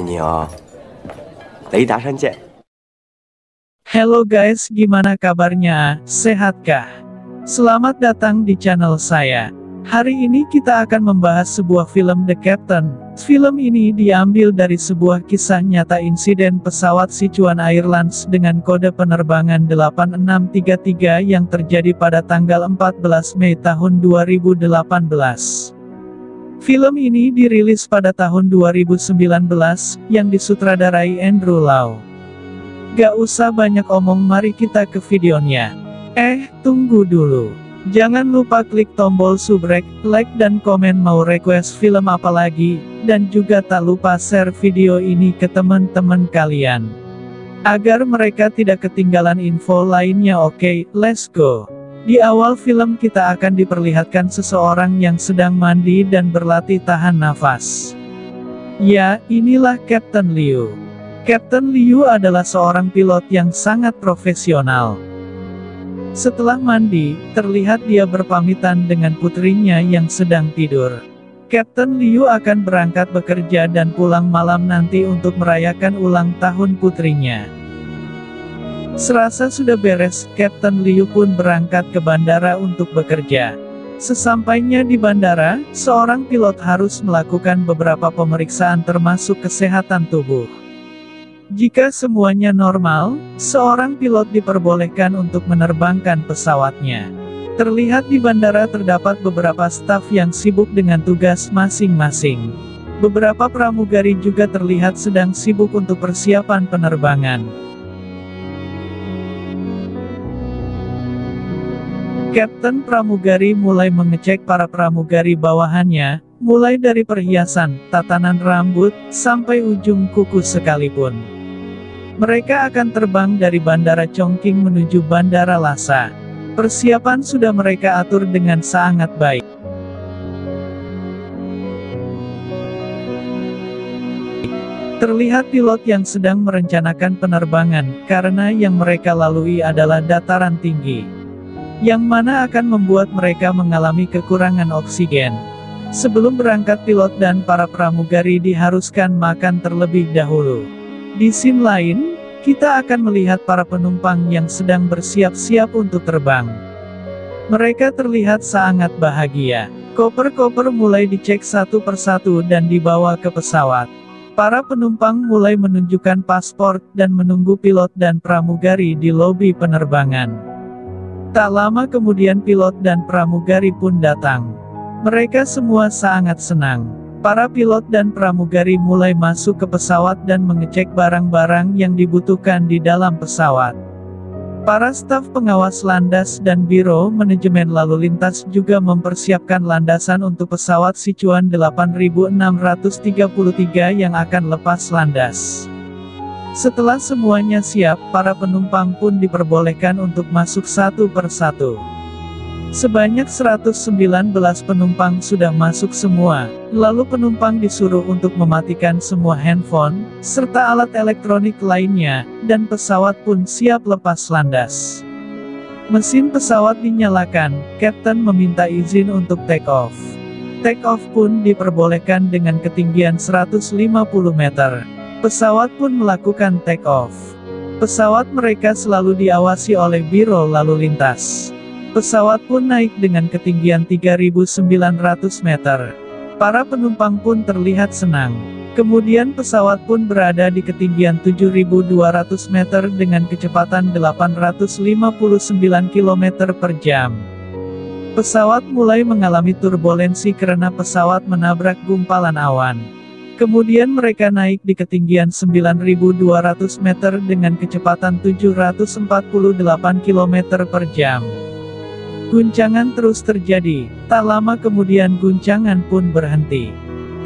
你哦，雷达山见。Hello guys, gimana kabarnya? Sehatkah? Selamat datang di channel saya. Hari ini kita akan membahas sebuah film The Captain. Film ini diambil dari sebuah kisah nyata insiden pesawat Sichuan Airlines dengan kode penerbangan 8633 yang terjadi pada tanggal 14 Mei tahun 2018. Film ini dirilis pada tahun 2019, yang disutradarai Andrew Lau. Gak usah banyak omong, mari kita ke videonya. Tunggu dulu. Jangan lupa klik tombol subrek, like dan komen mau request film apa lagi, dan juga tak lupa share video ini ke teman-teman kalian. Agar mereka tidak ketinggalan info lainnya. Oke, let's go. Di awal film kita akan diperlihatkan seseorang yang sedang mandi dan berlatih tahan nafas. Ya, inilah Captain Liu. Captain Liu adalah seorang pilot yang sangat profesional. Setelah mandi, terlihat dia berpamitan dengan putrinya yang sedang tidur. Captain Liu akan berangkat bekerja dan pulang malam nanti untuk merayakan ulang tahun putrinya. Serasa sudah beres, Captain Liu pun berangkat ke bandara untuk bekerja. Sesampainya di bandara, seorang pilot harus melakukan beberapa pemeriksaan termasuk kesehatan tubuh. Jika semuanya normal, seorang pilot diperbolehkan untuk menerbangkan pesawatnya. Terlihat di bandara terdapat beberapa staf yang sibuk dengan tugas masing-masing. Beberapa pramugari juga terlihat sedang sibuk untuk persiapan penerbangan. Kapten pramugari mulai mengecek para pramugari bawahannya, mulai dari perhiasan, tatanan rambut, sampai ujung kuku sekalipun. Mereka akan terbang dari Bandara Chongqing menuju Bandara Lhasa. Persiapan sudah mereka atur dengan sangat baik. Terlihat pilot yang sedang merencanakan penerbangan, karena yang mereka lalui adalah dataran tinggi, yang mana akan membuat mereka mengalami kekurangan oksigen. Sebelum berangkat, pilot dan para pramugari diharuskan makan terlebih dahulu. Di scene lain, kita akan melihat para penumpang yang sedang bersiap-siap untuk terbang. Mereka terlihat sangat bahagia. Koper-koper mulai dicek satu persatu dan dibawa ke pesawat. Para penumpang mulai menunjukkan paspor dan menunggu pilot dan pramugari di lobi penerbangan. Tak lama kemudian pilot dan pramugari pun datang. Mereka semua sangat senang. Para pilot dan pramugari mulai masuk ke pesawat dan mengecek barang-barang yang dibutuhkan di dalam pesawat. Para staf pengawas landas dan biro manajemen lalu lintas juga mempersiapkan landasan untuk pesawat Sichuan 8633 yang akan lepas landas. Setelah semuanya siap, para penumpang pun diperbolehkan untuk masuk satu persatu. Sebanyak 119 penumpang sudah masuk semua, lalu penumpang disuruh untuk mematikan semua handphone, serta alat elektronik lainnya, dan pesawat pun siap lepas landas. Mesin pesawat dinyalakan, Kapten meminta izin untuk take off. Take off pun diperbolehkan dengan ketinggian 150 meter. Pesawat pun melakukan take off. Pesawat mereka selalu diawasi oleh Biro Lalu Lintas. Pesawat pun naik dengan ketinggian 3.900 meter. Para penumpang pun terlihat senang. Kemudian pesawat pun berada di ketinggian 7.200 meter dengan kecepatan 859 km per jam. Pesawat mulai mengalami turbulensi karena pesawat menabrak gumpalan awan. Kemudian mereka naik di ketinggian 9.200 meter dengan kecepatan 748 km per jam. Guncangan terus terjadi, tak lama kemudian guncangan pun berhenti.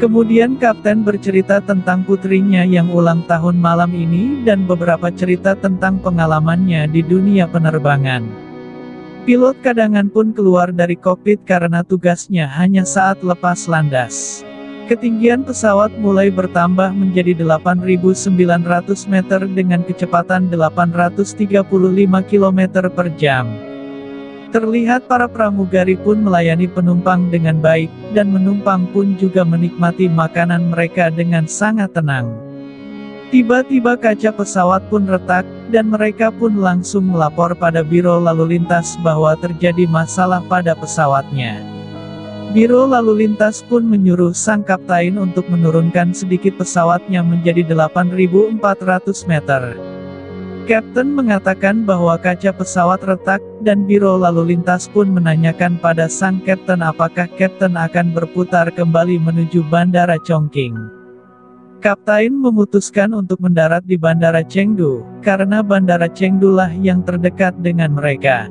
Kemudian kapten bercerita tentang putrinya yang ulang tahun malam ini dan beberapa cerita tentang pengalamannya di dunia penerbangan. Pilot cadangan pun keluar dari kokpit karena tugasnya hanya saat lepas landas. Ketinggian pesawat mulai bertambah menjadi 8.900 meter dengan kecepatan 835 km per jam. Terlihat para pramugari pun melayani penumpang dengan baik, dan penumpang pun juga menikmati makanan mereka dengan sangat tenang. Tiba-tiba kaca pesawat pun retak, dan mereka pun langsung melapor pada Biro Lalu Lintas bahwa terjadi masalah pada pesawatnya. Biro Lalu Lintas pun menyuruh sang kapten untuk menurunkan sedikit pesawatnya menjadi 8.400 meter. Kapten mengatakan bahwa kaca pesawat retak, dan Biro Lalu Lintas pun menanyakan pada sang kapten apakah kapten akan berputar kembali menuju Bandara Chongqing. Kapten memutuskan untuk mendarat di Bandara Chengdu, karena Bandara Chengdu lah yang terdekat dengan mereka.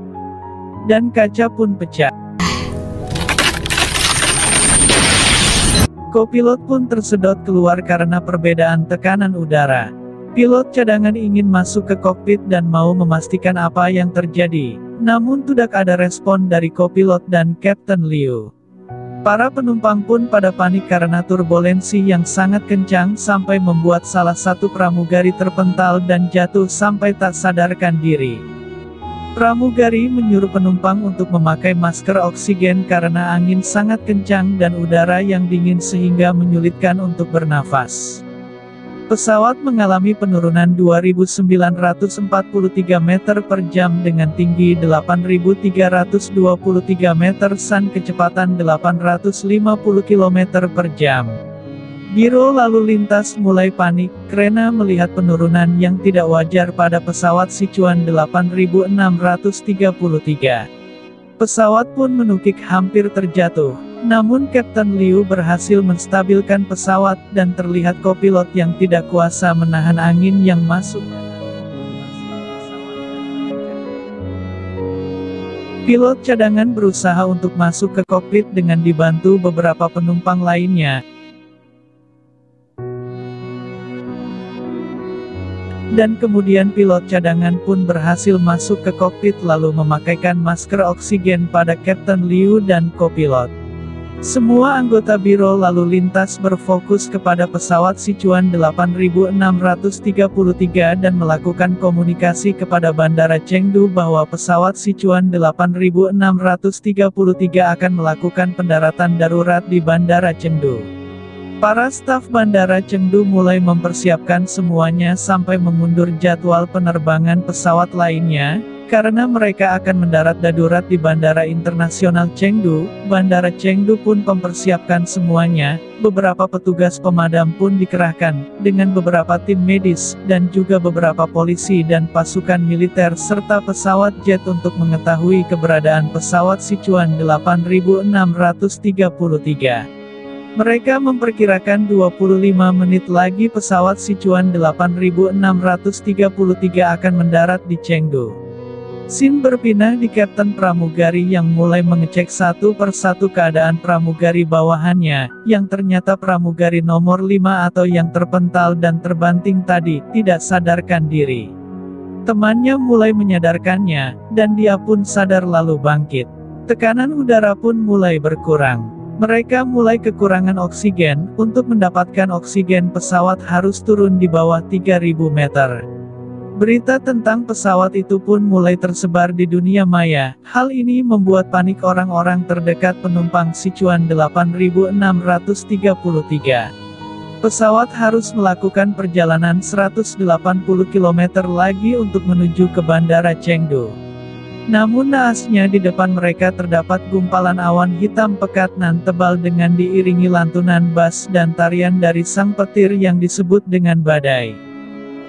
Dan kaca pun pecah. Kopilot pun tersedot keluar karena perbedaan tekanan udara. Pilot cadangan ingin masuk ke kokpit dan mau memastikan apa yang terjadi, namun tidak ada respon dari kopilot dan Kapten Liu. Para penumpang pun pada panik karena turbulensi yang sangat kencang sampai membuat salah satu pramugari terpental dan jatuh sampai tak sadarkan diri. Pramugari menyuruh penumpang untuk memakai masker oksigen karena angin sangat kencang dan udara yang dingin sehingga menyulitkan untuk bernafas. Pesawat mengalami penurunan 2.943 meter per jam dengan tinggi 8.323 meter dan kecepatan 850 km per jam. Biro Lalu Lintas mulai panik, karena melihat penurunan yang tidak wajar pada pesawat Sichuan 8633. Pesawat pun menukik hampir terjatuh, namun Kapten Liu berhasil menstabilkan pesawat dan terlihat kopilot yang tidak kuasa menahan angin yang masuk. Pilot cadangan berusaha untuk masuk ke kokpit dengan dibantu beberapa penumpang lainnya. Dan kemudian pilot cadangan pun berhasil masuk ke kokpit lalu memakaikan masker oksigen pada Kapten Liu dan kopilot. Semua anggota Biro Lalu Lintas berfokus kepada pesawat Sichuan 8633 dan melakukan komunikasi kepada Bandara Chengdu bahwa pesawat Sichuan 8633 akan melakukan pendaratan darurat di Bandara Chengdu. Para staf Bandara Chengdu mulai mempersiapkan semuanya sampai mengundur jadwal penerbangan pesawat lainnya, karena mereka akan mendarat darurat di Bandara Internasional Chengdu. Bandara Chengdu pun mempersiapkan semuanya, beberapa petugas pemadam pun dikerahkan, dengan beberapa tim medis, dan juga beberapa polisi dan pasukan militer serta pesawat jet untuk mengetahui keberadaan pesawat Sichuan 8633. Mereka memperkirakan 25 menit lagi pesawat Sichuan 8633 akan mendarat di Chengdu. Scene berpindah di Kapten Pramugari yang mulai mengecek satu persatu keadaan pramugari bawahannya, yang ternyata pramugari nomor 5 atau yang terpental dan terbanting tadi, tidak sadarkan diri. Temannya mulai menyadarkannya, dan dia pun sadar lalu bangkit. Tekanan udara pun mulai berkurang. Mereka mulai kekurangan oksigen, untuk mendapatkan oksigen pesawat harus turun di bawah 3000 meter. Berita tentang pesawat itu pun mulai tersebar di dunia maya, hal ini membuat panik orang-orang terdekat penumpang Sichuan 8633. Pesawat harus melakukan perjalanan 180 km lagi untuk menuju ke Bandara Chengdu. Namun naasnya di depan mereka terdapat gumpalan awan hitam pekat nan tebal dengan diiringi lantunan bass dan tarian dari sang petir yang disebut dengan badai.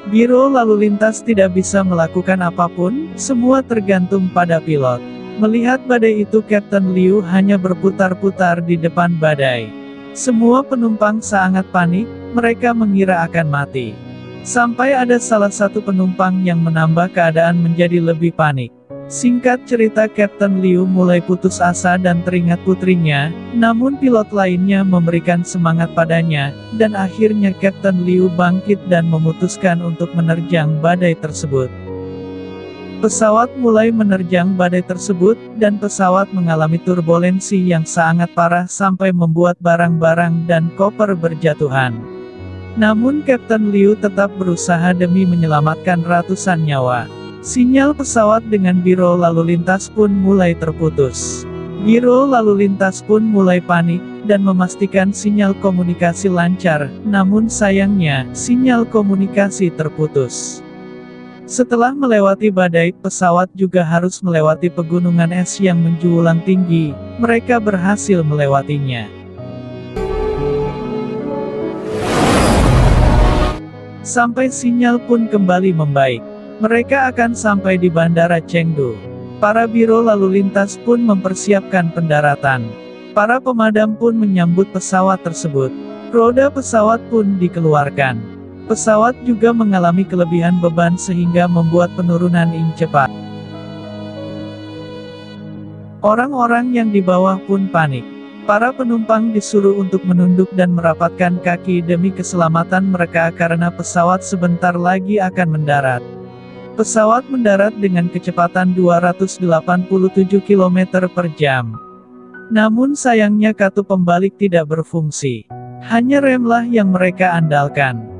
Biro Lalu Lintas tidak bisa melakukan apapun, semua tergantung pada pilot. Melihat badai itu Kapten Liu hanya berputar-putar di depan badai. Semua penumpang sangat panik, mereka mengira akan mati. Sampai ada salah satu penumpang yang menambah keadaan menjadi lebih panik. Singkat cerita Kapten Liu mulai putus asa dan teringat putrinya, namun pilot lainnya memberikan semangat padanya, dan akhirnya Kapten Liu bangkit dan memutuskan untuk menerjang badai tersebut. Pesawat mulai menerjang badai tersebut, dan pesawat mengalami turbulensi yang sangat parah sampai membuat barang-barang dan koper berjatuhan. Namun Kapten Liu tetap berusaha demi menyelamatkan ratusan nyawa. Sinyal pesawat dengan Biro Lalu Lintas pun mulai terputus. Biro lalu lintas pun mulai panik, dan memastikan sinyal komunikasi lancar, namun sayangnya, sinyal komunikasi terputus. Setelah melewati badai, pesawat juga harus melewati pegunungan es yang menjulang tinggi. Mereka berhasil melewatinya. Sampai sinyal pun kembali membaik. Mereka akan sampai di Bandara Chengdu. Para biro lalu lintas pun mempersiapkan pendaratan. Para pemadam pun menyambut pesawat tersebut. Roda pesawat pun dikeluarkan. Pesawat juga mengalami kelebihan beban sehingga membuat penurunan cepat. Orang-orang yang di bawah pun panik. Para penumpang disuruh untuk menunduk dan merapatkan kaki demi keselamatan mereka karena pesawat sebentar lagi akan mendarat. Pesawat mendarat dengan kecepatan 287 km per jam. Namun sayangnya katup pembalik tidak berfungsi. Hanya remlah yang mereka andalkan.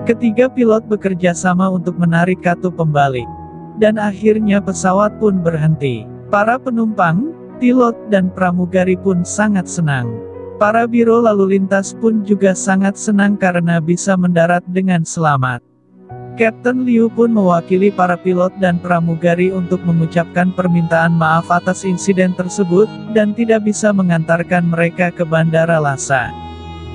Ketiga pilot bekerja sama untuk menarik katup pembalik. Dan akhirnya pesawat pun berhenti. Para penumpang, pilot dan pramugari pun sangat senang. Para biro lalu lintas pun juga sangat senang karena bisa mendarat dengan selamat. Kapten Liu pun mewakili para pilot dan pramugari untuk mengucapkan permintaan maaf atas insiden tersebut, dan tidak bisa mengantarkan mereka ke Bandara Lhasa.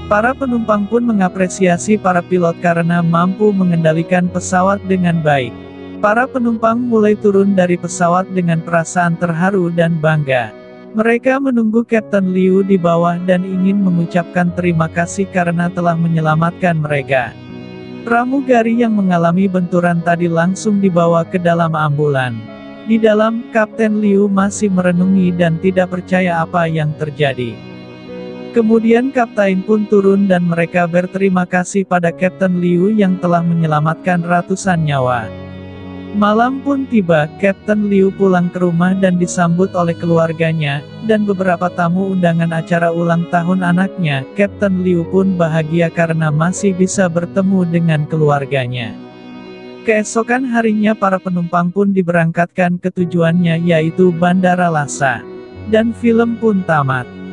Para penumpang pun mengapresiasi para pilot karena mampu mengendalikan pesawat dengan baik. Para penumpang mulai turun dari pesawat dengan perasaan terharu dan bangga. Mereka menunggu Kapten Liu di bawah dan ingin mengucapkan terima kasih karena telah menyelamatkan mereka. Pramugari yang mengalami benturan tadi langsung dibawa ke dalam ambulan. Di dalam, Kapten Liu masih merenungi dan tidak percaya apa yang terjadi. Kemudian kapten pun turun dan mereka berterima kasih pada Kapten Liu yang telah menyelamatkan ratusan nyawa. Malam pun tiba, Kapten Liu pulang ke rumah dan disambut oleh keluarganya, dan beberapa tamu undangan acara ulang tahun anaknya. Kapten Liu pun bahagia karena masih bisa bertemu dengan keluarganya. Keesokan harinya para penumpang pun diberangkatkan ke tujuannya yaitu Bandara Lhasa. Dan film pun tamat.